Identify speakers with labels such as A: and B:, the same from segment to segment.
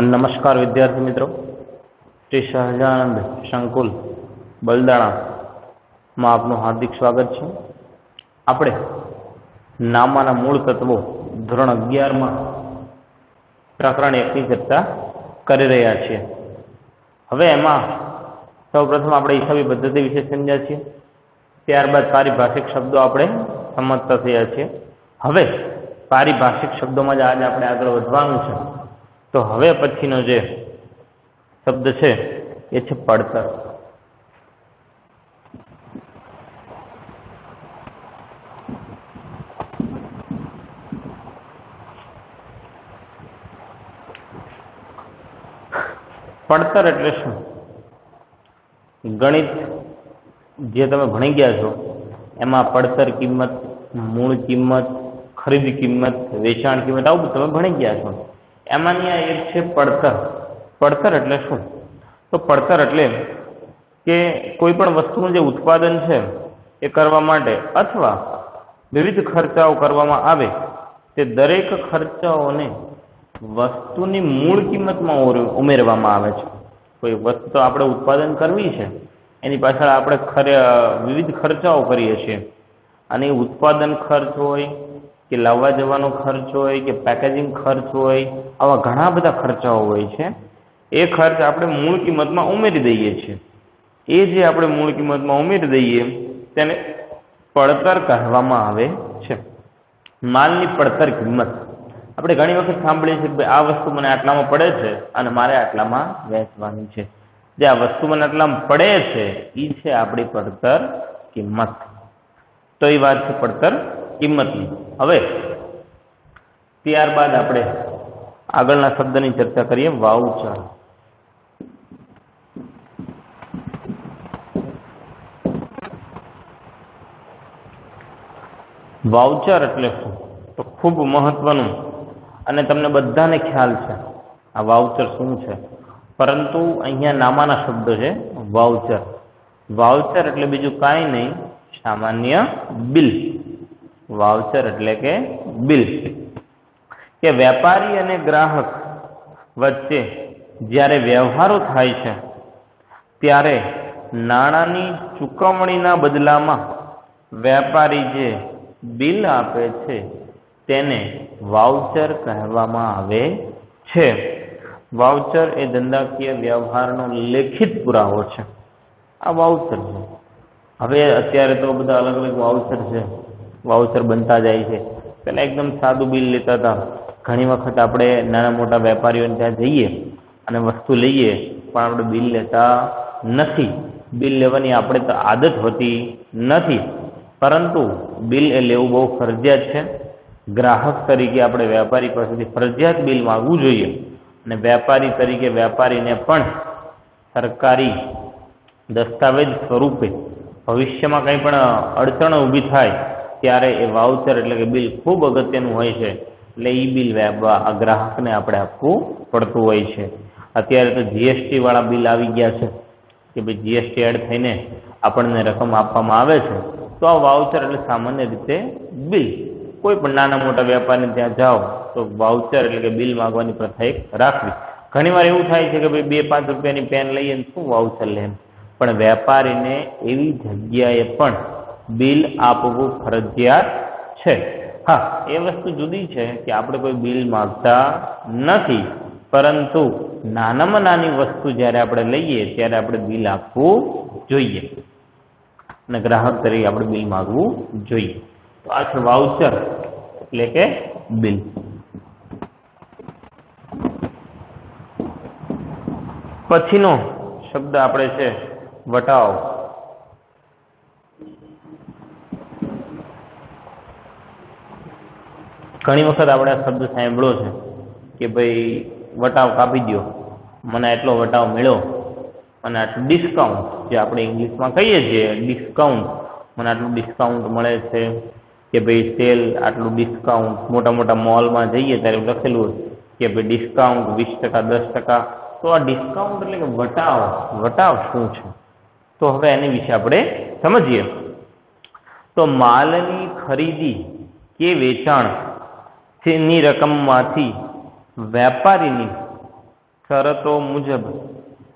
A: नमस्कार विद्यार्थी मित्रों, श्री सहजानंद संकुल बलदाणा में आपनु हार्दिक स्वागत है। આપણે નામાના મૂળ તત્વો ધોરણ 11 માં પ્રકરણ 1 ની ચર્ચા કરી રહ્યા છીએ। હવે એમાં સૌપ્રથમ આપણે હિસાબી પદ્ધતિ વિશે સમજ્યા છીએ, ત્યારબાદ પારિભાષિક શબ્દો આપણે સમજતા થયા છીએ। હવે પારિભાષિક શબ્દોમાં જ આજે આપણે આગળ વધવાનું છે। तो हवे पछीनो जे शब्द है ये छे पड़तर। पड़तर एटले शुं? गणित जे तमे भणी गया छो एमां पड़तर किंमत, मूळ किंमत, खरीदी किंमत, वेचाण किंमत आवुं तमे भणी गया छो। एमांनी आ एक छे पड़तर। पड़तर एटले शुं? तो पड़तर एटले के कोई पण वस्तुनुं जे उत्पादन छे ए करवा माटे अथवा विविध खर्चाओ करवामां आवे ते दरेक खर्चाओने वस्तुनी मूळ किंमतमां उमेरवामां आवे छे। कोई वस्तु आपणे उत्पादन करवी छे एनी पाछळ आपणे विविध खर्चाओ करीए छीए आणि उत्पादन खर्च होय कि लाववा जवानो खर्च होय कि पेकेजिंग खर्च होय, आवा घणा बधा खर्चाओ होय छे। ए खर्च आपणे मूळ किंमतमां उमेरी दઈએ छीए। ए जे आपणे मूळ किंमतमां उमेरी दઈએ तेने पड़तर कहेवामां आवे छे। मालनी पड़तर किंमत આપણે ઘણી વખત સાંભળીએ છીએ કે આ વસ્તુ મને આટલામાં પડે છે અને મારે આટલામાં વેચવાની છે। જે આ વસ્તુ મને આટલામાં પડે છે એ છે આપણી પડતર કિંમત। તો એ વાત છે પડતર કિંમતની। હવે ત્યારબાદ આપણે આગળના શબ્દની ચર્ચા કરીએ, વાઉચર। વાઉચર એટલે શું? તો ખૂબ મહત્વનું અને તમને બધાને ખ્યાલ છે આ વાઉચર શું છે, પરંતુ અહીંયા નામાના શબ્દો છે વાઉચર। વાઉચર એટલે બીજું કાંઈ નહીં, સામાન્ય બિલ। वाउचर एटले के बिल के वेपारी अने ग्राहक वच्चे ज्यारे व्यवहारो थाय छे त्यारे नाणांनी चूकवणीना बदलामां वेपारी जे बिल आपे छे तेने वाउचर कहेवामां आवे छे। वाउचर ए धंधाकीय व्यवहारनो लेखित पुरावो छे। आ वाउचर छे। हवे अत्यारे तो बधा अलग अलग वाउचर छे, वाउचर बनता जाए छे। पहला एकदम सादू बिल लेता था। घणी वखत आपणे नाना मोटा वेपारीओने त्यां जईए अने वस्तु लईए पण आपणे बिल लेता नथी। बिल लेवानी आपणे तो आदत होती नथी, परंतु बिल ए लेवुं बहु फरजियात छे। ग्राहक तरीके आपणे वेपारी पासेथी फरजियात बिल मांगवुं जोईए अने वेपारी तरीके वेपारीने पण सरकारी दस्तावेज स्वरूपे भविष्यमां कंई पण अडचण ऊभी थाय त्यारे ए वाउचर एटले के बिल खूब अगत्यनुं होय छे। एटले ई बिल ग्राहकने आपणे आपवुं पड़तुं होय छे। अत्यारे तो जीएसटी वाळा बिल आवी गया छे के भाई जीएसटी एड थईने आपणने रकम आपवामां आवे छे। तो आ वाउचर एटले सामान्य रीते बिल। कोई पण नाना मोटा वेपारीने त्यां जाओ तो वाउचर एटले के बिल मागवानी प्रथा एक राखवी। घणीवार एवुं थाय छे के भाई 2-5 રૂપિયાની पेन लईए ने शुं वाउचर ले, पण वेपारीने एवी जग्याए पण बिल आपवुं फरजियात छे। हाँ, ए वस्तु जुदी छे कि आपणे कोई बिल मागता नथी, परंतु नानामां नानी वस्तु ज्यारे आपणे लईए त्यारे आपणे बिल आपवुं जोईए अने ग्राहक तरीके आपणे बिल मागवुं जोईए। तो आ छे वाउचर एटले के बिल। पछीनो शब्द आपणे छे वटाव। घणी वखत आपणे आ शब्द सांभळ्यो छे कि भाई वटाव कापी दो, मने आटलो वटाव मळ्यो, मने आटલું ડિસ્કાઉન્ટ, જે આપણે ઇંગ્લિશમાં કહીએ છીએ ડિસ્કાઉન્ટ, મને આટલું ડિસ્કાઉન્ટ મળે છે કે ભાઈ સેલ આટલું ડિસ્કાઉન્ટ। મોટા મોટા મોલમાં જઈએ ત્યારે લખેલું હોય કે ભાઈ ડિસ્કાઉન્ટ 20%, 10%। તો આ ડિસ્કાઉન્ટ એટલે કે વટાવ। વટાવ શું છે? તો હવે એની વિશે આપણે સમજીએ। તો માલની ખરીદી કે વેચાણ ની રકમમાંથી વેપારીની શરતો મુજબ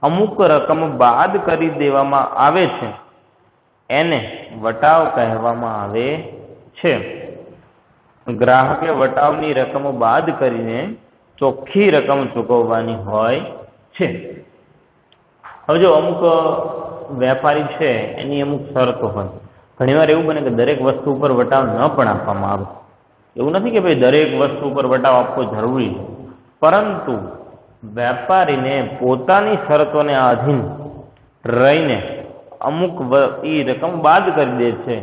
A: અમુક રકમ બાદ કરી દેવામાં આવે છે એને વટાવ કહેવામાં આવે છે. ગ્રાહકે વટાવની રકમ બાદ કરીને ચોખ્ખી રકમ ચૂકવવાની હોય છે. હવે જો અમુક વેપારી છે એની અમુક શરતો હોય. ઘણીવાર એવું બને કે દરેક વસ્તુ ઉપર વટાવ ન પણ આપવામાં આવે. એવું નથી કે ભાઈ દરેક વસ્તુ ઉપર વટાવ આપવો જરૂરી છે, પરંતુ વેપારીને પોતાની શરતોને આધીન રહીને અમુક એ રકમ બાદ કરી દે છે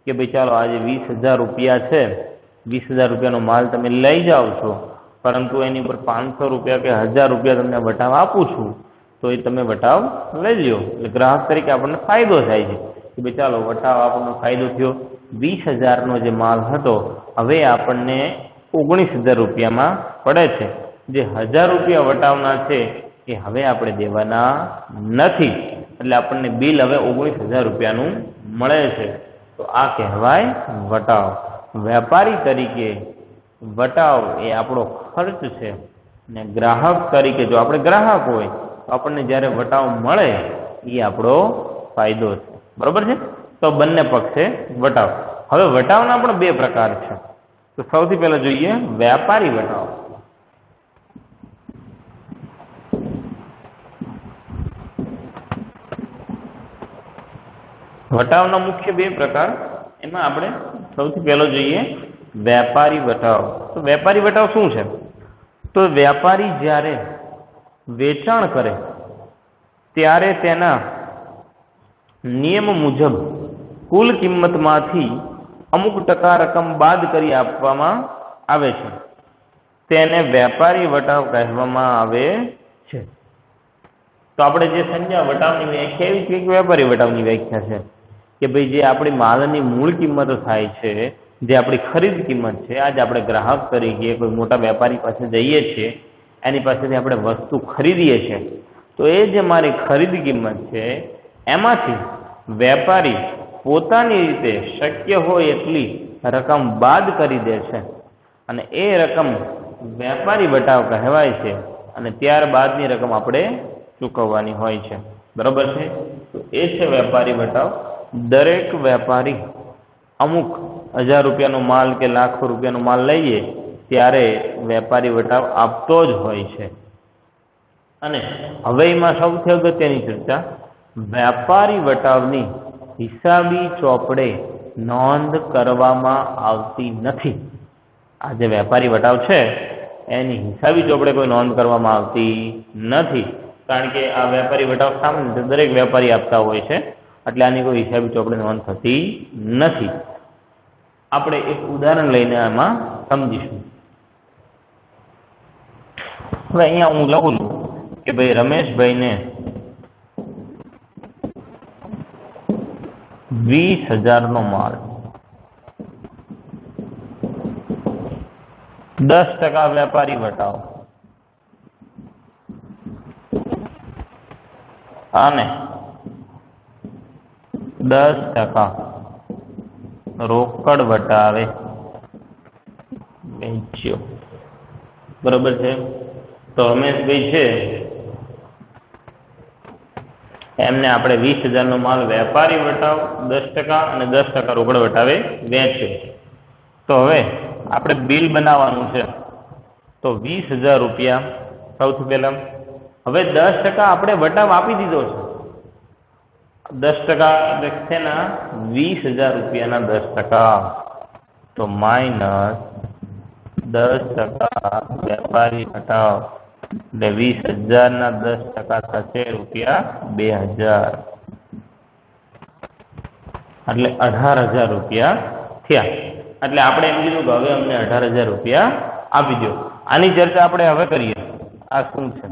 A: કે ભાઈ ચાલો આજે 20,000 રૂપિયા છે, 20,000 રૂપિયાનો માલ તમે લઈ જાઓ છો, પરંતુ એની ઉપર 500 રૂપિયા કે 1,000 રૂપિયા તમને વટાવ આપું છું, તો એ તમે વટાવ લઈ લ્યો. એટલે ગ્રાહક તરીકે આપણને ફાયદો થાય છે કે ભાઈ ચાલો વટાવ આપણને ફાયદો થયો. 20,000નો જે માલ હતો હવે આપણને 19,000 રૂપિયામાં પડે છે. જે 1,000 રૂપિયા વટાવના છે એ હવે આપણે દેવાના નથી, એટલે આપણને બિલ હવે 19,000 રૂપિયાનું મળે છે. તો આ કહેવાય વટાવ. વેપારી તરીકે વટાવ એ આપણો ખર્ચ છે, ને ગ્રાહક તરીકે જો આપણે ગ્રાહક હોય તો આપણને જ્યારે વટાવ મળે એ આપણો ફાયદો છે. બરોબર છે? તો બંને પક્ષે વટાવ. હવે વટાવના પણ બે પ્રકાર છે. તો સૌથી પહેલા જોઈએ વ્યાપારી વટાવ. વટાવના મુખ્ય બે પ્રકાર. એમાં આપણે સૌથી પહેલો જોઈએ વેપારી વટાવ. તો વેપારી વટાવ શું છે? તો વેપારી જ્યારે વેચાણ કરે ત્યારે તેના નિયમ મુજબ કુલ કિંમતમાંથી અમુક ટકા રકમ બાદ કરી આપવામાં આવે છે. તેને વેપારી વટાવ કહેવામાં આવે છે. તો આપણે જે સંજ્ઞા વટાવની વ્યાખ્યા એવી છે કે વેપારી વટાવની વ્યાખ્યા છે કે ભાઈ જે આપણી માલની મૂળ કિંમત થાય છે, જે આપણી ખરીદ કિંમત છે, આજે આપણે ગ્રાહક તરીકે કોઈ મોટા વેપારી પાસે જઈએ છીએ, એની પાસેથી આપણે વસ્તુ ખરીદીએ છીએ, તો એ જે મારી ખરીદ કિંમત છે એમાંથી વેપારી પોતાની રીતે શક્ય હોય એટલી રકમ બાદ કરી દે છે અને એ રકમ વેપારી વટાવ કહેવાય છે. અને ત્યારબાદની રકમ આપણે ચૂકવવાની હોય છે. બરોબર છે? તો એ છે વેપારી વટાવ. દરેક વેપારી અમુક 1,000 રૂપિયાનો માલ કે લાખો રૂપિયાનો માલ લઈએ ત્યારે વેપારી વટાવ આપતો જ હોય છે. અને હવે એમાં સૌથી અગત્યની ચર્ચા, વેપારી વટાવની હિસાબી ચોપડે નોંધ કરવામાં આવતી નથી. આ જે વેપારી વટાવ છે એની હિસાબી ચોપડે કોઈ નોંધ કરવામાં આવતી નથી, કારણ કે આ વેપારી વટાવ સામાન્ય દરેક વેપારી આપતા હોય છે, એટલે આની કોઈ હિસાબી ચોપડે નોંધ થતી નથી. આપણે એક ઉદાહરણ લઈને આમાં સમજીશું. હવે અહીંયા હું લખું છું કે ભાઈ રમેશભાઈને 20,000નો માલ 10% વેપારી વટાવ અને 10% રોકડ વટાવે વેચ્યો. બરોબર છે? તો રમેશભાઈ છે એમને આપણે 20,000નો માલ વેપારી વટાવ 10% અને 10% રોકડ વટાવે વેચ્યો. તો હવે આપણે બિલ બનાવવાનું છે. તો 20,000 રૂપિયા સૌથી પહેલા. હવે 10% આપણે વટાવ આપી દીધો છે. 10% છે ના 20,000 રૂપિયાના 10%, તો માઇનસ 10% વેપારી વટાવ એટલે 20,000ના 10% થશે ₹2,000, એટલે 18,000 રૂપિયા થયા. એટલે આપણે એમ કીધું કે હવે અમને 18,000 રૂપિયા આપી દો. આની ચર્ચા આપણે હવે કરીએ. આ શું છે?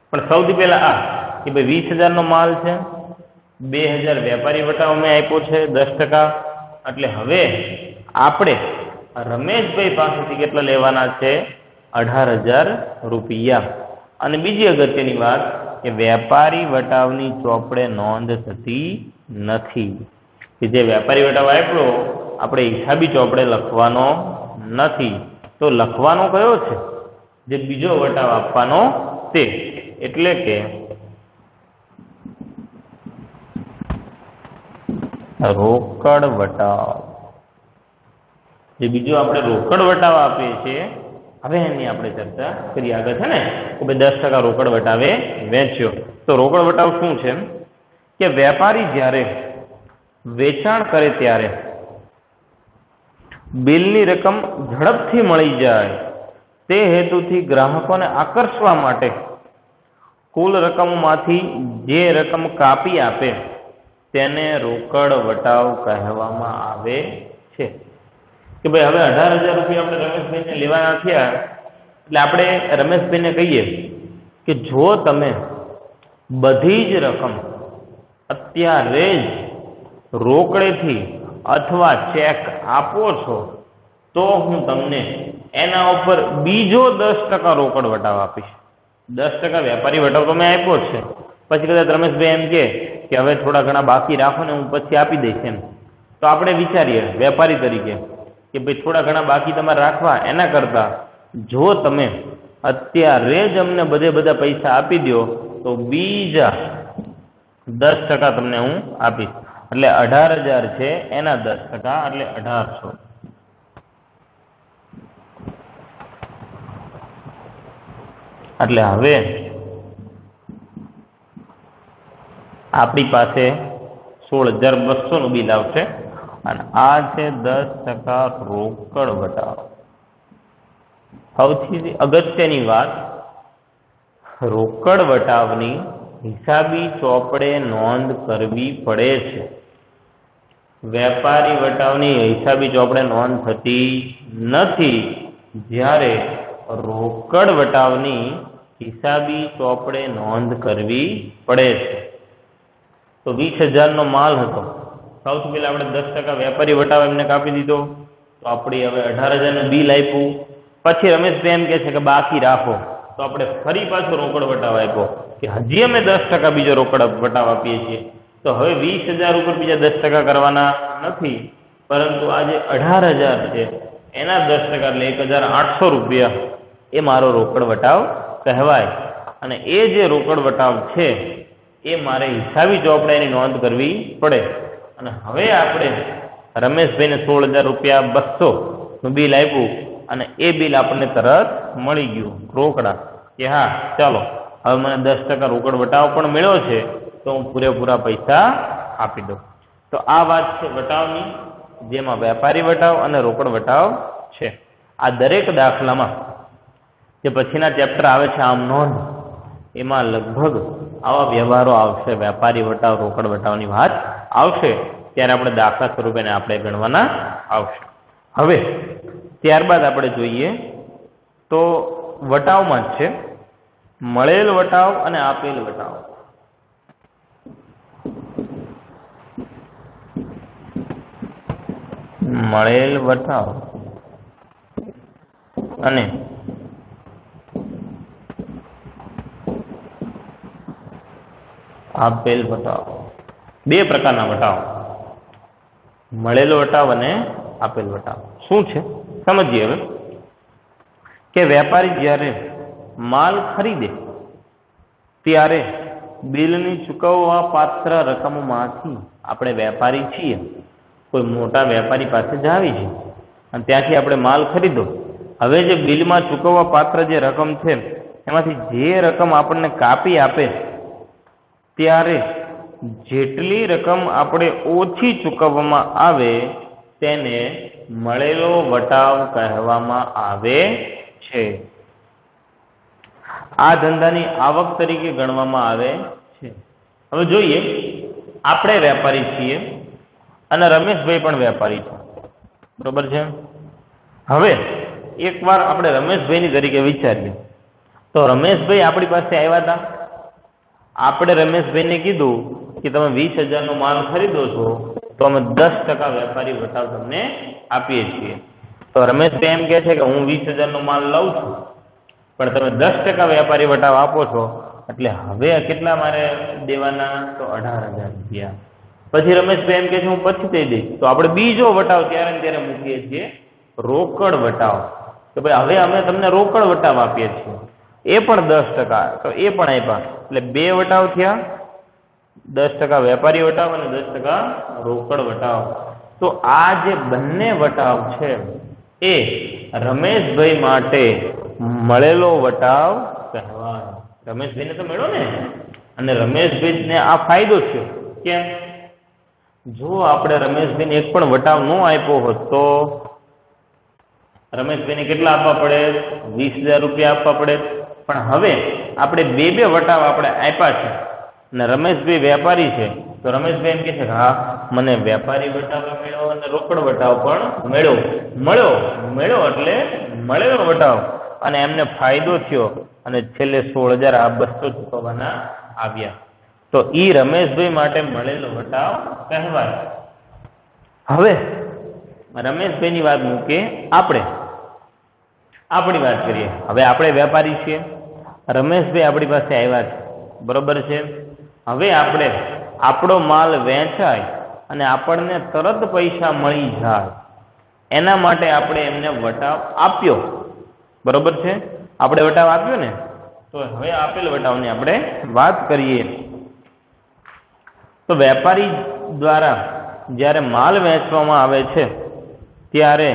A: પણ સૌથી પહેલા આ કે ભાઈ 20,000નો માલ છે, 2,000 વેપારી વટાવ અમે આપ્યો છે 10%, એટલે હવે આપણે રમેશભાઈ પાસેથી કેટલા લેવાના છે? 18,000 રૂપિયા. અને બીજી અગત્યની વાત કે વેપારી વટાવની ચોપડે નોંધ થતી નથી. કે જે વેપારી વટાવ આપ્યો આપણે હિસાબી ચોપડે લખવાનો નથી. તો લખવાનો કયો છે? જે બીજો વટાવ આપવાનો તે, એટલે કે રોકડ વટાવ. જે બીજો આપણે રોકડ વટાવ આપીએ છીએ, હવે એની આપણે ચર્ચા કરીએ આગળ, છે ને કે ભાઈ 10% રોકડ વટાવે વેચ્યો. તો રોકડ વટાવ શું છે કે વેપારી જ્યારે વેચાણ કરે ત્યારે બિલની રકમ ઝડપથી મળી જાય તે હેતુથી ગ્રાહકોને આકર્ષવા માટે કુલ રકમમાંથી જે રકમ કાપી આપે તેને રોકડ વટાવ કહેવામાં આવે છે. કે ભાઈ હવે 18,000 રૂપિયા આપણે રમેશભાઈને લેવાના થયા, એટલે આપણે રમેશભાઈને કહીએ કે જો તમે બધી જ રકમ અત્યારે જ રોકડેથી અથવા ચેક આપો છો તો હું તમને એના ઉપર બીજો 10% રોકડ વટાવ આપીશ. 10% વેપારી વટાવ તો મેં આપ્યો જ છે, પછી કદાચ રમેશભાઈ એમ કે હવે થોડા ઘણા બાકી રાખો ને હું પછી આપી દઈશ એમ, તો આપણે વિચારીએ વેપારી તરીકે કે ભાઈ થોડા ઘણા બાકી તમારે રાખવા, એના કરતાં જો તમે અત્યારે જ અમને બધા પૈસા આપી દો તો બીજા 10% તમને હું આપીશ. એટલે 18,000 છે એના 10% એટલે 1800. એટલે હવે આપણી પાસે 16,200 નું બિલ આવશે અને આ છે 10% રોકડ વટાવ. સૌથી અગત્યની વાત, રોકડ વટાવની હિસાબી ચોપડે નોંધ કરવી પડે છે. વેપારી વટાવની હિસાબી ચોપડે નોંધ થતી નથી, જ્યારે રોકડ વટાવની હિસાબી ચોપડે નોંધ કરવી પડે છે. તો 20,000 નો માલ હતો, સૌથી પહેલા આપણે 10% વેપારી વટાવ એમને કાપી દીધો, તો આપણી હવે 18,000 નું બિલ આપ્યું. પછી રમેશભાઈ એમ કહે છે કે બાકી રાખો, તો આપણે ફરી પાછો રોકડ વટાવ આપ્યો કે હજી અમે 10% બીજો રોકડ વટાવ આપીએ છીએ. તો હવે 20,000 ઉપર બીજા 10% કરવાના નથી, પરંતુ આ જે 18,000 છે એના 10% એટલે 1,800 રૂપિયા એ મારો રોકડ વટાવ કહેવાય. અને એ જે રોકડ વટાવ છે એ મારે હિસાબી ચોપડાની નોંધ કરવી પડે. અને હવે આપણે રમેશભાઈને 16,200 રૂપિયા બિલ આપ્યું અને એ બિલ આપણને તરત મળી ગયું રોકડા, કે હા ચાલો હવે મને 10% રોકડ વટાવ પણ મળ્યો છે તો હું પૂરેપૂરા પૈસા આપી દઉં. તો આ વાત છે વટાવની, જેમાં વેપારી વટાવ અને રોકડ વટાવ છે. આ દરેક દાખલામાં જે પછીના ચેપ્ટર આવે છે આમ નોંધ, એમાં લગભગ આવા વ્યવહારો આવશે, વેપારી વટાવ રોકડ વટાવની વાત આવશે, ત્યારે આપણે દાખલા સ્વરૂપે આપણે ગણવાના આવશે. હવે ત્યારબાદ આપણે જોઈએ તો વટાવમાં જ છે મળેલ વટાવ અને આપેલ વટાવ. મળેલ વટાવ અને આપેલ વટાવ, બે પ્રકારના વટાવ, મળેલો વટાવ અને આપેલ વટાવ. શું છે સમજીએ હવે. કે વેપારી જ્યારે માલ ખરીદે ત્યારે બિલની ચૂકવવા પાત્ર રકમમાંથી, આપણે વેપારી છીએ, કોઈ મોટા વેપારી પાસે જાવી છે અને ત્યાંથી આપણે માલ ખરીદો, હવે જે બિલમાં ચૂકવવા પાત્ર જે રકમ છે એમાંથી જે રકમ આપણને કાપી આપે ત્યારે જેટલી રકમ આપણે ઓછી ચૂકવવામાં આવે તેને મળેલો વટાવ કહેવામાં આવે છે. આ ધંધાની આવક તરીકે ગણવામાં આવે છે. હવે જોઈએ, આપણે વેપારી છીએ અને રમેશભાઈ પણ વેપારી છે, બરોબર છે. હવે એકવાર આપણે રમેશભાઈની તરીકે વિચારીએ તો રમેશભાઈ આપણી પાસે આવ્યા હતા, આપણે રમેશભાઈને કીધું કે તમે 20,000 નો માલ ખરીદો છો તો અમે 10% વેપારી વટાવ તમને આપીએ છીએ. તો રમેશભાઈ એમ કહે છે કે હું 20,000 નો માલ લઉં છું પણ તમે 10% વેપારી વટાવ આપો છો, એટલે હવે કેટલા મારે દેવાના? તો 18,000 રૂપિયા. પછી રમેશભાઈ એમ કહે છે હું પછી દઈ દઈશ. તો આપણે બીજો વટાવ ત્યારે મૂકીએ છીએ રોકડ વટાવ. કે ભાઈ હવે અમે તમને રોકડ વટાવ આપીએ છીએ, એ પણ 10%, તો એ પણ આપ્યા, એટલે 2 વટાવ થયા, 10% વેપારી વટાવ અને 10% રોકડ વટાવ. તો આ જે બંને વટાવ છે એ રમેશભાઈ માટે મળેલો વટાવ કહેવાય. રમેશભાઈને તો મળ્યો ને, અને રમેશભાઈને આ ફાયદો થયો. કેમ? જો આપણે રમેશભાઈને એક પણ વટાવ ન આપ્યો હોત તો રમેશભાઈને કેટલા આપવા પડે? 20,000 રૂપિયા આપવા પડે. પણ હવે આપણે 2 વટાવ આપણે આપ્યા છે અને રમેશભાઈ વેપારી છે, તો રમેશભાઈ એમ કહે છે કે હા મને વેપારી વટાવ મળ્યો અને રોકડ વટાવ પણ મળ્યો એટલે મળેલો વટાવ, અને એમને ફાયદો થયો, અને છેલ્લે 16,200 ચૂકવવાના આવ્યા. તો ઈ રમેશભાઈ માટે મળેલો વટાવ કહેવાય. હવે રમેશભાઈની વાત મૂકે, આપણી વાત કરીએ. હવે આપણે વેપારી છીએ, રમેશભાઈ આપણી પાસે આવ્યા છે, બરોબર છે. હવે આપણે આપણો માલ વેચાય અને આપણને તરત પૈસા મળી જાય એના માટે આપણે એમને વટાવ આપ્યો, બરોબર છે. આપણે વટાવ આપ્યો ને, તો હવે આપેલ વટાવની આપણે વાત કરીએ. તો વેપારી દ્વારા જ્યારે માલ વેચવામાં આવે છે ત્યારે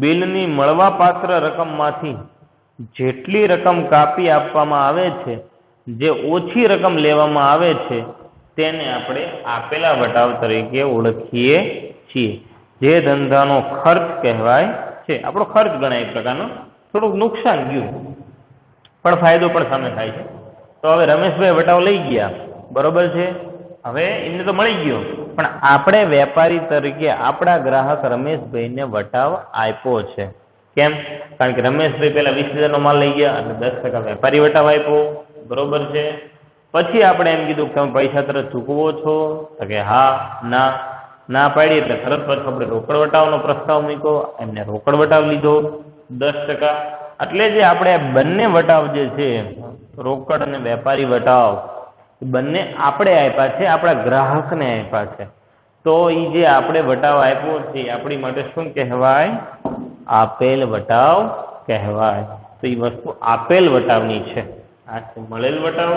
A: બિલની મળવાપાત્ર રકમમાંથી જેટલી રકમ કાપી આપવામાં આવે છે, જે ઓછી રકમ લેવામાં આવે છે તેને આપણે આપેલા વટાવ તરીકે ઓળખીએ છીએ. જે ધંધાનો ખર્ચ કહેવાય છે, આપણો ખર્ચ ગણાય એક પ્રકારનો. થોડુંક નુકસાન ગયું પણ ફાયદો પણ સામે થાય છે. તો હવે રમેશભાઈ વટાવ લઈ ગયા, બરોબર છે. હવે એમને તો મળી ગયો, પણ આપણે વેપારી તરીકે આપણા ગ્રાહક રમેશભાઈને વટાવ આપ્યો છે. કેમ? કારણ કે રમેશભાઈ પહેલા 20,000 માલ લઈ ગયા અને 10% વેપારી વટાવ આપ્યો, બરોબર છે. પછી આપણે એમ કીધું કે તમે પૈસા તરત ચૂકવો છો, તો કે હા ના પાડી, એટલે તરત પછી આપણે રોકડ વટાવનો પ્રસ્તાવ મૂક્યો, એમને રોકડ વટાવ લીધો 10%. એટલે જે આપણે બંને વટાવ જે છે, રોકડ અને વેપારી વટાવ, બંને આપણે આપ્યા છે, આપણા ગ્રાહકને આપ્યા છે. તો એ જે આપણે વટાવ આપ્યો છે આપણી માટે શું કહેવાય? આપેલ વટાવ કહેવાય. તો એ વસ્તુ આપેલ વટાવની છે. આ છે મળેલ વટાવ,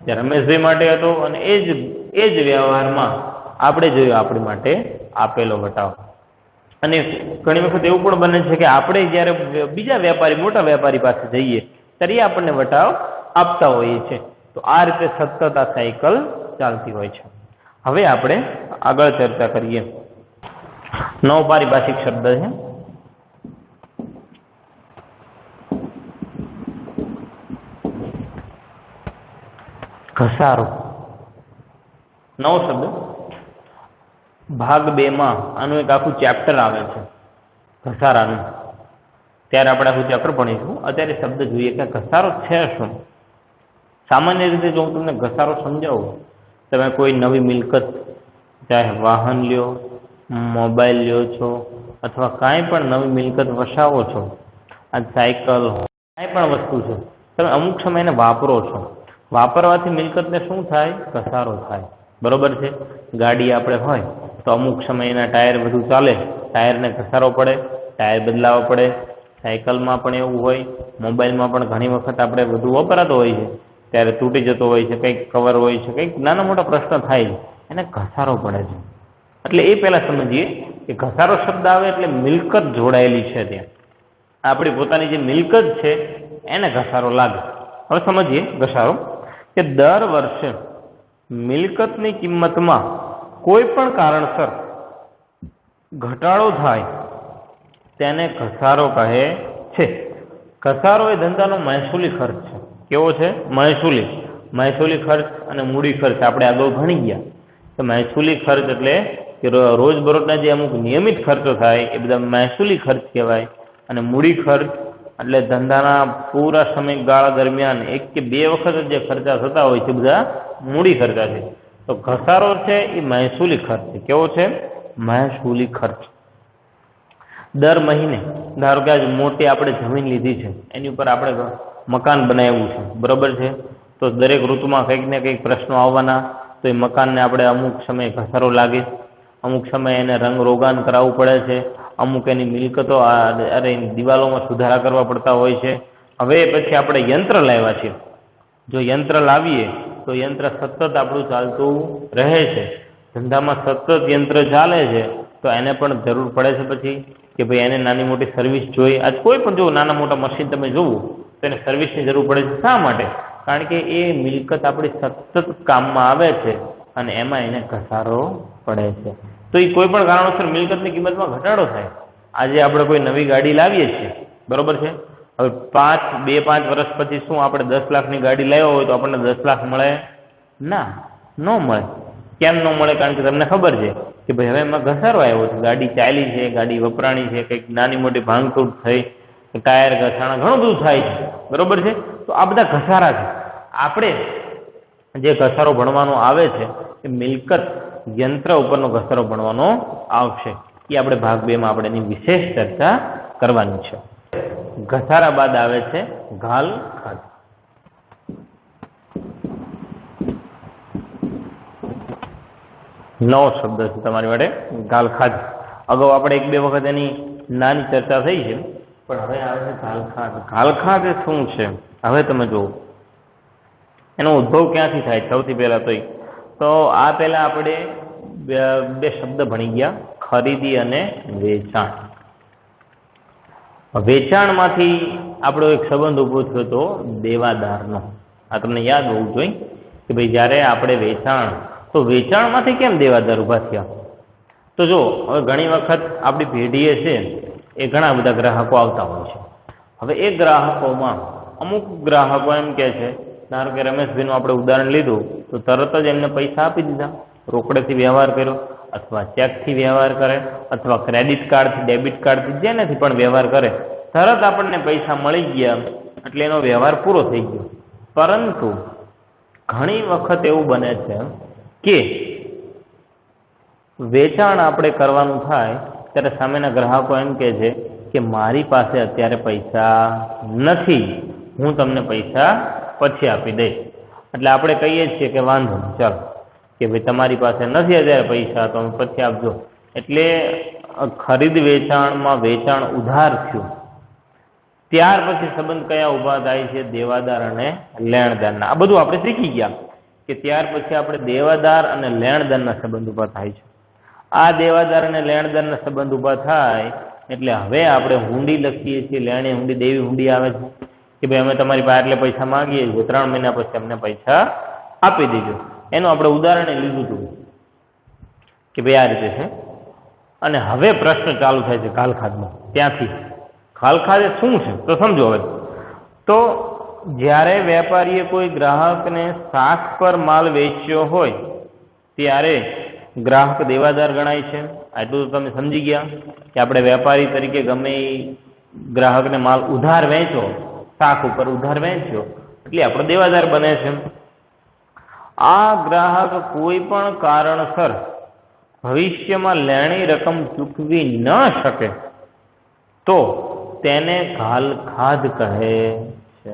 A: જે રમેશભાઈ માટે હતો, અને એ જ વ્યવહારમાં આપણે જોયું આપણી માટે આપેલો વટાવ. અને ઘણી વખત એવું પણ બને છે કે આપણે જ્યારે બીજા વેપારી, મોટા વેપારી પાસે જઈએ ત્યારે એ આપણને વટાવ આપતા હોઈએ છીએ. તો આ રીતે સતત આ સાયકલ ચાલતી હોય છે. હવે આપણે આગળ ચર્ચા કરીએ. નવો પારિભાષિક શબ્દ છે ઘસારો. નવો શબ્દ, ભાગ 2 આનું એક આખું ચેપ્ટર આવે છે ઘસારાનું. ત્યારે આપણે આખું ચેપ્ટર ભણીશું. અત્યારે શબ્દ જોઈએ કે ઘસારો છે શું. સામાન્ય રીતે જો હું તમને ઘસારો સમજાવું, તમે કોઈ નવી મિલકત, ચાહે વાહન લ્યો, મોબાઈલ લ્યો છો, અથવા કાંઈ પણ નવી મિલકત વસાવો છો, આ સાયકલ, કાંઈ પણ વસ્તુ છે, તમે અમુક સમય એને વાપરો છો. વાપરવાથી મિલકતને શું થાય? ઘસારો થાય, બરોબર છે. ગાડી આપણે હોય તો અમુક સમય એના ટાયર બધું ચાલે, ટાયરને ઘસારો પડે, ટાયર બદલાવવા પડે. સાયકલમાં પણ એવું હોય, મોબાઈલમાં પણ ઘણી વખત આપણે બધું વપરાતો હોય છે ત્યારે તૂટી જતો હોય છે, કંઈક કવર હોય છે, કંઈક નાના મોટા પ્રશ્ન થાય છે, એને ઘસારો પડે છે. એટલે એ પહેલાં સમજીએ કે ઘસારો શબ્દ આવે એટલે મિલકત જોડાયેલી છે ત્યાં, આપણી પોતાની જે મિલકત છે એને ઘસારો લાગે. હવે સમજીએ ઘસારો, કે દર વર્ષે મિલકતની કિંમતમાં કોઈ પણ કારણસર ઘટાડો થાય તેને ઘસારો કહે છે. ઘસારો એ ધંધાનો મહેસૂલી ખર્ચ છે. કેવો છે? મહેસૂલી ખર્ચ અને મૂડી ખર્ચ આપણે આગળ ભણી ગયા. તો મહેસૂલી ખર્ચ એટલે કે રોજબરોજના જે અમુક નિયમિત ખર્ચો થાય એ બધા મહેસૂલી ખર્ચ કહેવાય. અને મૂડી ખર્ચ એટલે ધંધાના પૂરા સમયગાળા દરમિયાન 1 કે 2 વખત જે ખર્ચા થતા હોય છે બધા મૂડી ખર્ચા છે. તો ઘસારો છે એ મહેસૂલી ખર્ચ છે. કેવો છે? મહેસૂલી ખર્ચ. દર મહિને ધારો કે આજ મોટી આપણે જમીન લીધી છે, એની ઉપર આપણે મકાન બનાવ્યું છે, બરોબર છે. તો દરેક ઋતુમાં કંઈક ને કંઈક પ્રશ્નો આવવાના, તો એ મકાનને આપણે અમુક સમયે ઘસારો લાગે, અમુક સમયે એને રંગ રોગાન કરાવવું પડે છે, અમુક એની મિલકતો અરે દિવાલોમાં સુધારા કરવા પડતા હોય છે. હવે પછી આપણે યંત્ર લાવ્યા છીએ. જો યંત્ર લાવીએ તો યંત્ર સતત આપણું ચાલતું રહે છે. ધંધામાં સતત યંત્ર ચાલે છે તો એને પણ જરૂર પડે છે પછી કે ભાઈ એને નાની મોટી સર્વિસ જોઈ. આજ કોઈ પણ જો નાના મોટા મશીન તમે જોવો તો એને સર્વિસની જરૂર પડે છે. શા માટે? કારણ કે એ મિલકત આપણી સતત કામમાં આવે છે અને એમાં એને ઘસારો પડે છે. તો એ કોઈ પણ કારણોસર મિલકતની કિંમતમાં ઘટાડો થાય. આજે આપણે કોઈ નવી ગાડી લાવીએ છીએ, બરોબર છે. હવે 2-5 વર્ષ પછી શું આપણે 10 લાખની ગાડી લાવ્યા હોય તો આપણને 10 લાખ મળે? ના, ન મળે. કેમ ન મળે? કારણ કે તમને ખબર છે કે ભાઈ હવે એમાં ઘસારો આવ્યો છે. ગાડી ચાલી છે, ગાડી વપરાણી છે, કંઈક નાની મોટી ભાંગતૂટ થઈ, ટાયર ઘસાણા, ઘણું બધું થાય છે, બરોબર છે. તો આ બધા ઘસારા છે. આપણે જે ઘસારો ભણવાનો આવે છે એ મિલકત યંત્ર ઉપરનો ઘસારો ભણવાનો આવશે. એ આપણે ભાગ 2 માં આપણે એની વિશેષ ચર્ચા કરવાની છે. ઘસારા બાદ આવે છે ઘાલ ખાધ. નવો શબ્દ છે તમારી માટે, ઘાલ ખાધ. અગાઉ આપણે 1-2 વખત એની નાની ચર્ચા થઈ છે, પણ હવે આવે છે ઘાલ ખાધ. ઘાલ ખાધ એ શું છે? હવે તમે જુઓ એનો ઉદ્ભવ ક્યાંથી થાય. સૌથી પહેલા તો આ પહેલા આપણે 2 શબ્દ ભણી ગયા, ખરીદી અને વેચાણ. વેચાણમાંથી આપણો એક સંબંધ ઉભો થયો હતો દેવાદારનો. આ તમને યાદ હોવું જોઈએ કે ભાઈ જ્યારે આપણે તો વેચાણમાંથી કેમ દેવાદાર ઊભા થયા? તો જો હવે ઘણી વખત આપણી પેઢીએ છે એ ઘણા બધા ગ્રાહકો આવતા હોય છે. હવે એ ગ્રાહકોમાં અમુક ગ્રાહકો એમ કહે છે, ધારો કે રમેશભાઈનું આપણે ઉદાહરણ લીધું તો તરત જ એમને પૈસા આપી દીધા, રોકડેથી વ્યવહાર કર્યો, અથવા ચેકથી વ્યવહાર કરે, અથવા ક્રેડિટ કાર્ડથી, ડેબિટ કાર્ડથી, જેનાથી પણ વ્યવહાર કરે, તરત આપણને પૈસા મળી ગયા એટલે એનો વ્યવહાર પૂરો થઈ ગયો. પરંતુ ઘણી વખત એવું બને છે કે વેચાણ આપણે કરવાનું થાય ત્યારે સામેના ગ્રાહકો એમ કહે છે કે મારી પાસે અત્યારે પૈસા નથી, હું તમને પૈસા પછી આપી દઈશ. એટલે આપણે કહીએ છીએ કે વાંધો નહીં, ચાલો કે ભાઈ તમારી પાસે નથી અત્યારે પૈસા તો પછી આપજો. એટલે ખરીદ વેચાણમાં વેચાણ ઉધાર થયું. ત્યાર પછી સંબંધ કયા ઊભા થાય છે? દેવાદાર અને લેણદારના. આ બધું આપણે શીખી ગયા કે ત્યાર પછી આપણે દેવાદાર અને લેણદારના સંબંધ ઊભા થાય છે. આ દેવાદાર અને લેણદારના સંબંધ ઊભા થાય એટલે હવે આપણે હુંડી લખીએ છીએ, લેણી હુંડી, દેવી હુંડી આવે છે કે ભાઈ અમે તમારી પાસે એટલે પૈસા માંગીએ છીએ, 3 મહિના પછી અમને પૈસા આપી દેજો. એનું આપણે ઉદાહરણ લીધું હતું કે ભાઈ આ રીતે છે. અને હવે પ્રશ્ન ચાલુ થાય છે ઘાલખાધમાં. ત્યાંથી ઘાલખાધ શું છે તો સમજો. હવે તો જ્યારે વેપારીએ કોઈ ગ્રાહકને શાખ પર માલ વેચ્યો હોય ત્યારે ગ્રાહક દેવાદાર ગણાય છે. આટલું તો તમે સમજી ગયા કે આપણે વેપારી તરીકે ગમે એ ગ્રાહકને માલ ઉધાર વેચો, શાખ ઉપર ઉધાર વેચ્યો એટલે આપણો દેવાદાર બને છે. આ ગ્રાહક કોઈ પણ કારણસર ભવિષ્યમાં લેણી રકમ ચૂકવી ન શકે તો તેને ઘાલખાધ કહે છે.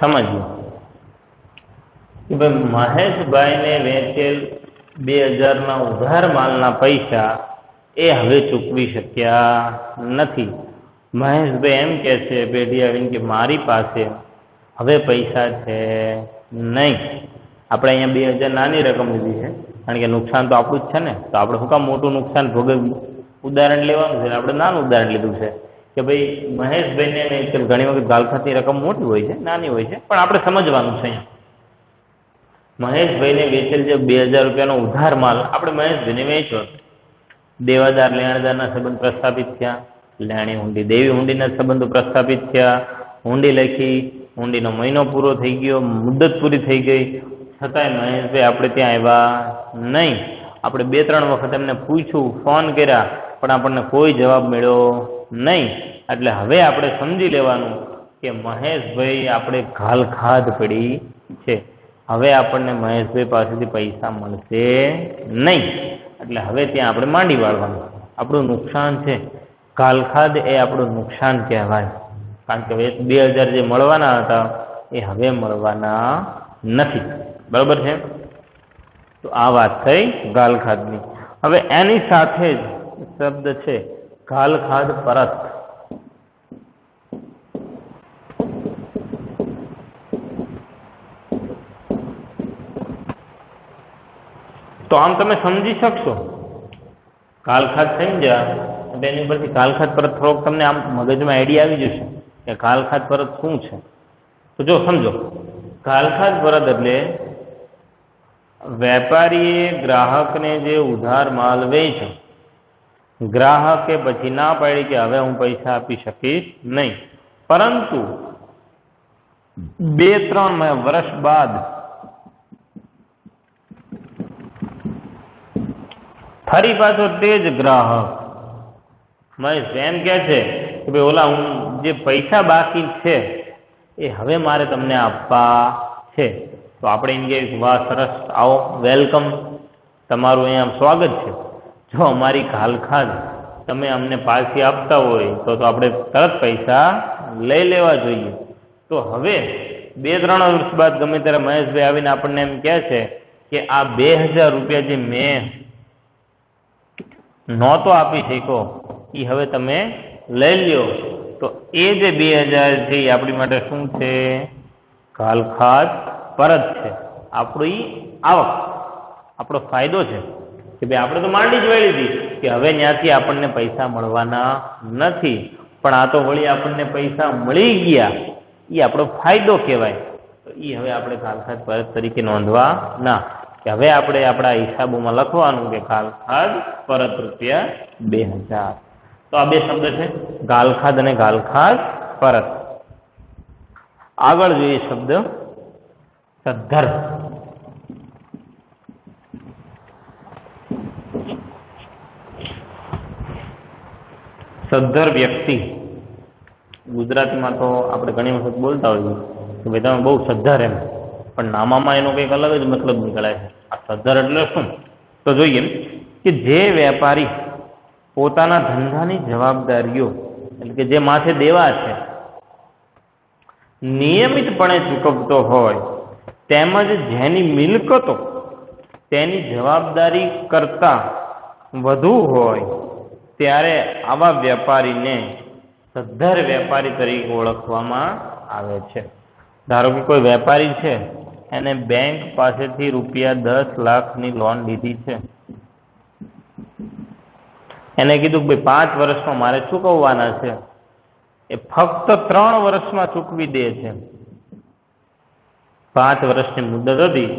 A: સમજ્યું કે ભાઈ મહેશભાઈને વેચેલ 2000ના ઉધાર માલના પૈસા એ હવે ચૂકવી શક્યા નથી. મહેશભાઈ એમ કહે છે પેઢી આવીને કે મારી પાસે હવે પૈસા છે નહીં. આપણે અહીંયા 2000 નાની રકમ લીધી છે કારણ કે નુકસાન તો આપણું જ છે ને, તો આપણે શું કામ મોટું નુકસાન ભોગવ્યું? ઉદાહરણ લેવાનું છે, આપણે નાનું ઉદાહરણ લીધું છે કે ભાઈ મહેશભાઈને ઘણી વખત ઘાલખાધની રકમ મોટી હોય છે, નાની હોય છે, પણ આપણે સમજવાનું છે. અહીંયા મહેશભાઈને વેચેલ જે 2000 રૂપિયાનો ઉધાર માલ આપણે મહેશભાઈને વેચ્યો. દેવાદાર લેણદારના સંબંધ પ્રસ્થાપિત થયા, લેણી હુંડી દેવી હુંડીના સંબંધો પ્રસ્થાપિત થયા, હુંડી લખી, હુંડીનો મહિનો પૂરો થઈ ગયો, મુદ્દત પૂરી થઈ ગઈ, છતાંય મહેશભાઈ આપણે ત્યાં આવ્યા નહીં. આપણે 2-3 વખત એમને પૂછ્યું, ફોન કર્યા, પણ આપણને કોઈ જવાબ મળ્યો નહીં. એટલે હવે આપણે સમજી લેવાનું કે મહેશભાઈ આપણે ઘાલખાદ પડી છે. હવે આપણને મહેશભાઈ પાસેથી પૈસા મળશે નહીં. એટલે હવે ત્યાં આપણે માંડી વાળવાનું. આપણું નુકસાન છે. ઘાલખાદ એ આપણું નુકસાન કહેવાય. કારણ કે હવે 2000 જે મળવાના હતા એ હવે મળવાના નથી. બરાબર છે? તો આ વાત થઈ ઘાલખાદની. હવે એની સાથે જ શબ્દ છે ઘાલખાદ પરત. તો આમ તમે સમજી શકશો. ઘાલખાદ થઈ ગયા એટલે એની ઉપરથી ઘાલખાદ પરત થોડોક તમને આમ મગજમાં આઈડિયા આવી જશે કે ઘાલખાદ પરત શું છે. તો જો સમજો, ઘાલખાદ પરત એટલે વેપારીએ ગ્રાહકને જે ઉધાર માલ વેચ્યો, ગ્રાહકે પછી ના પાડી કે હવે હું પૈસા આપી શકીશ નહીં, પરંતુ 2-3 વર્ષ બાદ ફરી પાછો તે જ ગ્રાહક મહેશ એમ કહે છે કે ભાઈ ઓલા હું જે પૈસા બાકી છે એ હવે મારે તમને આપવા છે. તો આપણે એમ કહીએ વાહ સરસ, આવો, વેલકમ, તમારું અહીંયા સ્વાગત છે. જો અમારી ઘાલખાદ તમે અમને પાછી આપતા હોય તો આપણે તરત પૈસા લઈ લેવા જોઈએ. તો હવે 2-3 વર્ષ બાદ ગમે ત્યારે મહેશભાઈ આવીને આપણને એમ કહે છે કે આ 2000 રૂપિયા જે મેં નહોતો આપી શક્યો એ હવે તમે લઈ લ્યો. તો એ જે 2000 છે એ આપણી માટે શું છે? ઘાલખાદ પરત છે. આપણી આવક, આપણો ફાયદો છે કે ભાઈ આપણે તો માંડી જ વળી લીધી કે હવે ત્યાંથી આપણને પૈસા મળવાના નથી, પણ આ તો વળી આપણને પૈસા મળી ગયા, એ આપણો ફાયદો કહેવાય. તો એ હવે આપણે ઘાલખાદ પરત તરીકે નોંધવા ના, કે હવે આપણે આપણા હિસાબોમાં લખવાનું કે ઘાલખાદ પરત રૂપિયા 2000. તો આ બે શબ્દ છે, ઘાલખાદ અને ઘાલખાદ પરત. આગળ જોઈએ શબ્દ સદ્ધર. સદ્ધર વ્યક્તિ. ગુજરાતીમાં તો આપણે ઘણી વખત બોલતા હોઈએ કે ભાઈ તમે બહુ સદ્ધર એમ, પણ નામામાં એનો કંઈક અલગ જ મતલબ નીકળે છે. આ સદ્ધર એટલે શું? તો જોઈએ કે જે વેપારી પોતાના ધંધાની જવાબદારીઓ એટલે કે જે માથે દેવા છે નિયમિતપણે ચૂકવતો હોય, તેમજ જેની મિલકતો તેની જવાબદારી કરતા વધુ હોય, ત્યારે આવા વેપારીને સદ્ધર વેપારી તરીકે ઓળખવામાં આવે છે. ધારો કે કોઈ વેપારી છે, એને બેંક પાસેથી રૂપિયા 10 લાખની લોન લીધી છે. એને કીધું કે ભાઈ 5 વર્ષમાં મારે ચૂકવવાના છે. એ ફક્ત 3 વર્ષમાં ચૂકવી દે છે. 5 વર્ષની મુદત હતી,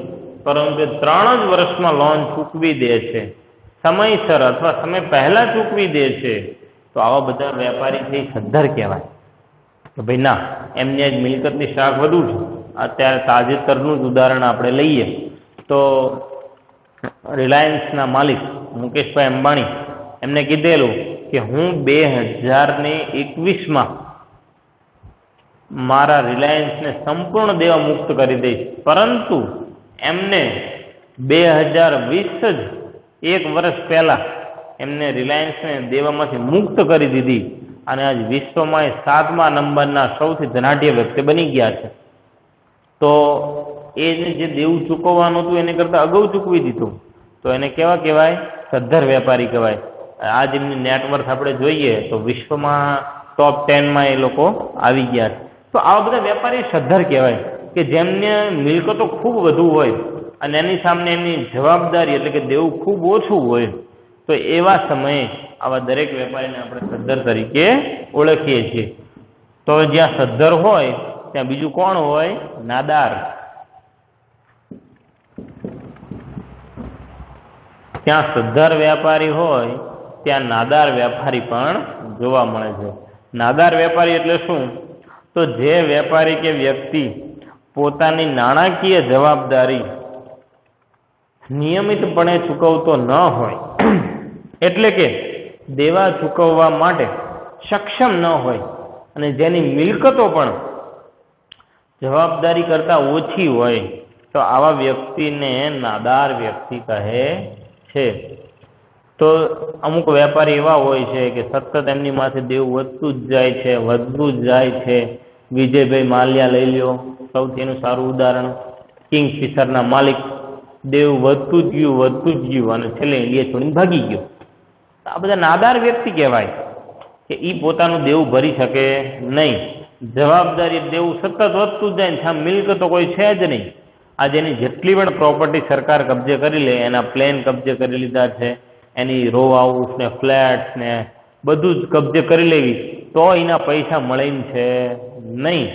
A: પરંતુ 3 જ વર્ષમાં લોન ચૂકવી દે છે, સમયસર અથવા સમય પહેલા ચૂકવી દે છે. તો આવા બધા વેપારી છે સદ્ધર કહેવાય. તો ભાઈ ના, એમની જ મિલકતની શાખ વધુ છે. અત્યારે તાજેતરનું જ ઉદાહરણ આપણે લઈએ તો રિલાયન્સના માલિક મુકેશભાઈ અંબાણી, એમને કીધેલું કે હું 2021માં મારા રિલાયન્સને સંપૂર્ણ દેવા મુક્ત કરી દઈશ, પરંતુ એમને 2020 જ 1 વર્ષ પહેલા એમને રિલાયન્સને દેવામાંથી મુક્ત કરી દીધી, અને આજ વિશ્વમાં 7મા નંબરના સૌથી ધનાઢ્ય વ્યક્તિ બની ગયા છે. તો એને જે દેવું ચૂકવવાનું હતું એને કરતાં અગાઉ ચૂકવી દીધું, તો એને કેવા કહેવાય? સદ્ધર વેપારી કહેવાય. આજ એમની નેટવર્થ આપણે જોઈએ તો વિશ્વમાં ટોપ 10માં એ લોકો આવી ગયા છે. તો આવા બધા વેપારી સદ્ધર કહેવાય કે જેમને મિલકતો ખૂબ વધુ હોય અને એની સામે એમની જવાબદારી એટલે કે દેવું ખૂબ ઓછું હોય. તો એવા સમયે આવા દરેક વેપારીને આપણે સદ્ધર તરીકે ઓળખીએ છીએ. તો જ્યાં સદ્ધર હોય ત્યાં બીજું કોણ હોય? નાદાર. ત્યાં સદ્ધર વેપારી હોય ત્યાં નાદાર વેપારી પણ જોવા મળે છે. નાદાર વેપારી એટલે શું? તો જે વેપારી કે વ્યક્તિ પોતાની નાણાકીય જવાબદારી નિયમિતપણે ચૂકવતો ન હોય, એટલે કે દેવા ચૂકવવા માટે સક્ષમ ન હોય અને જેની મિલકતો પણ જવાબદારી કરતાં ઓછી હોય, તો આવા વ્યક્તિને નાદાર વ્યક્તિ કહે છે. તો અમુક વેપારી એવા હોય છે કે સતત એમની માથે દેવું વધતું જ જાય છે, વધતું જ જાય છે. વિજયભાઈ માલ્યા લઈ લ્યો, સૌથી એનું સારું ઉદાહરણ. કિંગફિશરના માલિક, દેવ વધતું જ ગયું અને છેલ્લે ઇન્ડિયા છોડીને ભાગી ગયો. આ બધા નાદાર વ્યક્તિ કહેવાય કે એ પોતાનું દેવું ભરી શકે નહીં. જવાબદારી દેવું સતત વધતું જ જાય ને, મિલકતો કોઈ છે જ નહીં. આજે એની જેટલી પણ પ્રોપર્ટી સરકાર કબજે કરી લે, એના પ્લેન કબજે કરી લીધા છે, એની રો હાઉસ ને ફ્લેટ ને બધું જ કબજે કરી લેવી, તો એના પૈસા મળે છે નહીં.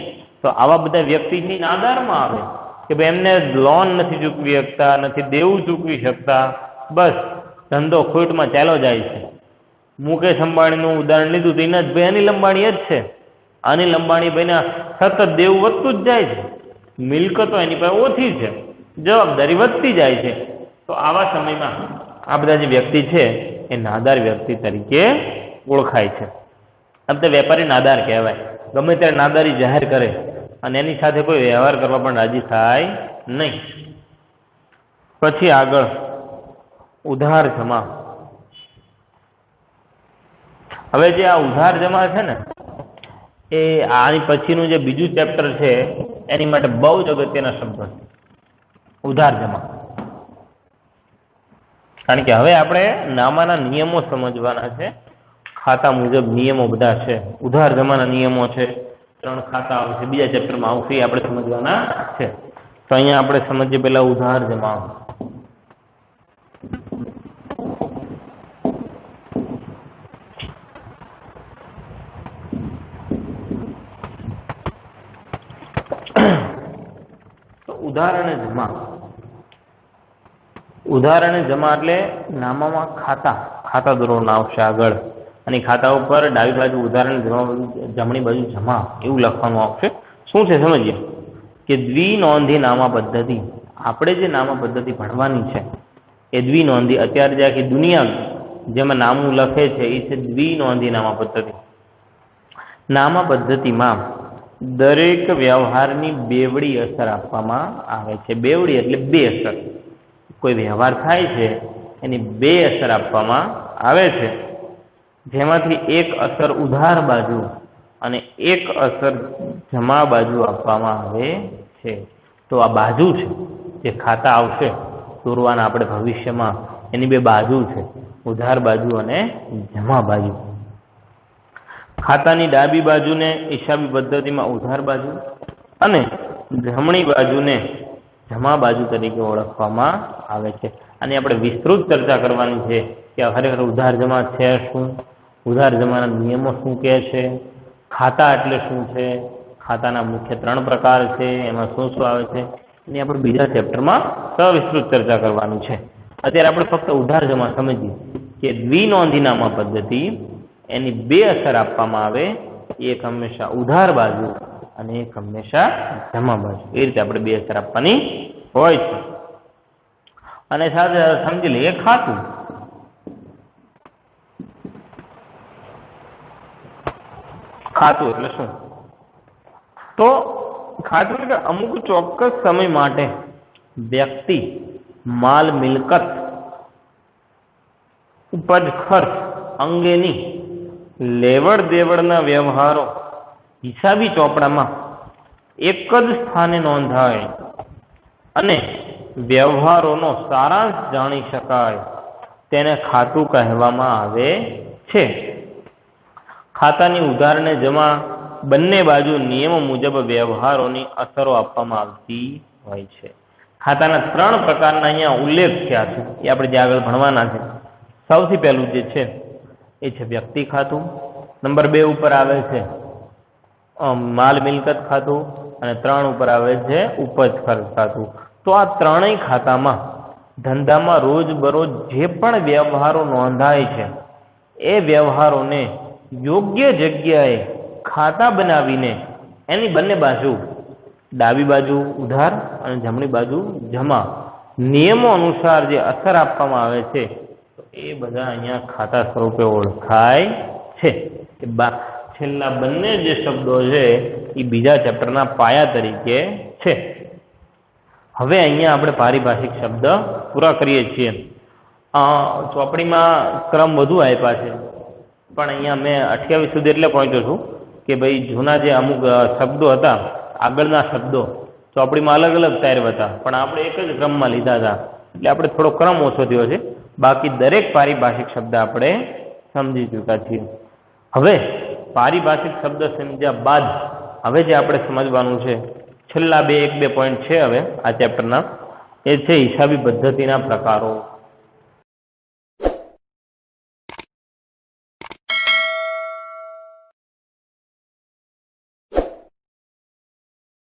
A: તો આવા બધા વ્યક્તિની નાદારમાં આવે કે ભાઈ એમને લોન નથી ચૂકવી શકતા, નથી દેવું ચૂકવી શકતા, બસ ધંધો ખોટમાં ચાલો જાય છે. મુકેશ અંબાણીનું ઉદાહરણ લીધું તો એના જ ભાઈ અનિલ અંબાણી જ છે. અનિલ અંબાણી ભાઈના સતત દેવું વધતું જ જાય છે, મિલકતો એની પાસે ઓછી છે, જવાબદારી વધતી જાય છે. તો આવા સમયમાં આ બધા જે વ્યક્તિ છે એ નાદાર વ્યક્તિ તરીકે ઓળખાય છે. આમ તો વેપારી નાદાર કહેવાય, ગમે ત્યારે નાદારી જાહેર કરે અને એની સાથે કોઈ વ્યવહાર કરવા પણ રાજી થાય નહીં. પછી આગળ ઉધાર જમા. હવે જે આ ઉધાર જમા છે ને, એ આની પછીનું જે બીજું ચેપ્ટર છે એની માટે બહુ જ અગત્યના શબ્દો છે, ઉધાર જમા. કારણ કે હવે આપણે નામાના નિયમો સમજવાના છે. ખાતા મુજબ નિયમો બધા છે. ઉધાર જમાના નિયમો છે, 3 ખાતા આવશે, બીજા ચેપ્ટરમાં આવશે, એ આપણે સમજવાના છે. તો અહીંયા આપણે સમજીએ પહેલા ઉધાર જમા. ઉધાર અને જમા. ઉધાર અને જમા એટલે નામામાં ખાતા ધોરણ આવશે આગળ, અને ખાતા ઉપર ડાબી બાજુ ઉધાર અને જમણી બાજુ જમા એવું લખવાનું આવશે. શું છે સમજીએ કે દ્વિનોંધી નામા પદ્ધતિ. આપણે જે નામા પદ્ધતિ ભણવાની છે એ દ્વિનોંધી, અત્યારે જે આખી દુનિયા જેમાં નામું લખે છે એ છે દ્વિનોંધી નામા પદ્ધતિ. નામા પદ્ધતિમાં દરેક વ્યવહારની બેવડી અસર આપવામાં આવે છે. બેવડી એટલે 2 અસર. કોઈ વ્યવહાર થાય છે એની 2 અસર આપવામાં આવે છે, જેમાંથી એક અસર ઉધાર બાજુ અને એક અસર જમા બાજુ આપવામાં આવે છે. તો આ બાજુ છે જે ખાતા આવશે દોરવાના આપણે ભવિષ્યમાં, એની 2 બાજુ છે, ઉધાર બાજુ અને જમા બાજુ. ખાતાની ડાબી બાજુને હિસાબી પદ્ધતિમાં ઉધાર બાજુ અને જમણી બાજુને જમા બાજુ તરીકે ઓળખવામાં આવે છે. અને આપણે વિસ્તૃત ચર્ચા કરવાની છે કે ખરેખર ઉધાર જમા છે શું, ઉધાર જમાના નિયમો શું કહે છે, ખાતા એટલે શું છે, ખાતાના મુખ્ય 3 પ્રકાર છે, એમાં શું શું આવે છે, એની આપણે બીજા ચેપ્ટરમાં સવિસ્તૃત ચર્ચા કરવાની છે. અત્યારે આપણે ફક્ત ઉધાર જમા સમજીએ કે દ્વિનોંધી નામા પદ્ધતિ, એની 2 અસર આપવામાં આવે, એક હંમેશા ઉધાર બાજુ અને એક હંમેશા જમા બાજુ. એ રીતે આપણે 2 અસર આપવાની હોય છે. અને સાથે સમજી લઈએ ખાતું. ખાતું એટલે શું? તો ખાતું એટલે અમુક ચોક્કસ સમય માટે વ્યક્તિ માલ મિલકત ઉપજ ખર્ચ અંગેની લેવડ દેવડના વ્યવહારો હિસાબી ચોપડામાં એક જ સ્થાને નોંધાય અને વ્યવહારોનો સારાંશ જાણી શકાય, તેને ખાતું કહેવામાં આવે છે. ખાતાની ઉધાર અને જમા બંને બાજુ નિયમો મુજબ વ્યવહારોની અસરો આપવામાં આવતી હોય છે. ખાતાના 3 પ્રકારના અહીંયા ઉલ્લેખ થયા છે, એ આપણે જે આગળ ભણવાના છે. સૌથી પહેલું જે છે એ છે વ્યક્તિ ખાતું. નંબર 2 ઉપર આવે છે માલ મિલકત ખાતું અને 3 ઉપર આવે છે ઉપજ ખર્ચ ખાતું. તો આ 3 ખાતામાં ધંધામાં રોજબરોજ જે પણ વ્યવહારો નોંધાય છે એ વ્યવહારોને યોગ્ય જગ્યાએ ખાતા બનાવીને એની બંને બાજુ, ડાબી બાજુ ઉધાર અને જમણી બાજુ જમા, નિયમો અનુસાર જે અસર આપવામાં આવે છે એ બધા અહીંયા ખાતા સ્વરૂપે ઓળખાય છે. છેલ્લા બંને જે શબ્દો છે એ બીજા ચેપ્ટરના પાયા તરીકે છે. હવે અહીંયા આપણે પારિભાષિક શબ્દ પૂરા કરીએ છીએ. ચોપડીમાં ક્રમ વધુ આપ્યા છે, પણ અહીંયા મેં 28 સુધી એટલે પહોંચ્યો છું કે ભાઈ જૂના જે અમુક શબ્દો હતા, આગળના શબ્દો ચોપડીમાં અલગ અલગ ટાયર હતા, પણ આપણે એક જ ક્રમમાં લીધા હતા, એટલે આપણે થોડો ક્રમ ઓછો થયો છે. બાકી દરેક પારિભાષિક શબ્દ આપણે સમજી ચૂક્યા છીએ. હવે પારિભાષિક શબ્દ સમજ્યા બાદ હવે જે આપણે સમજવાનું છે છેલ્લા 1-2 પોઈન્ટ છે હવે આ ચેપ્ટરના, એ છે હિસાબી પદ્ધતિના પ્રકારો.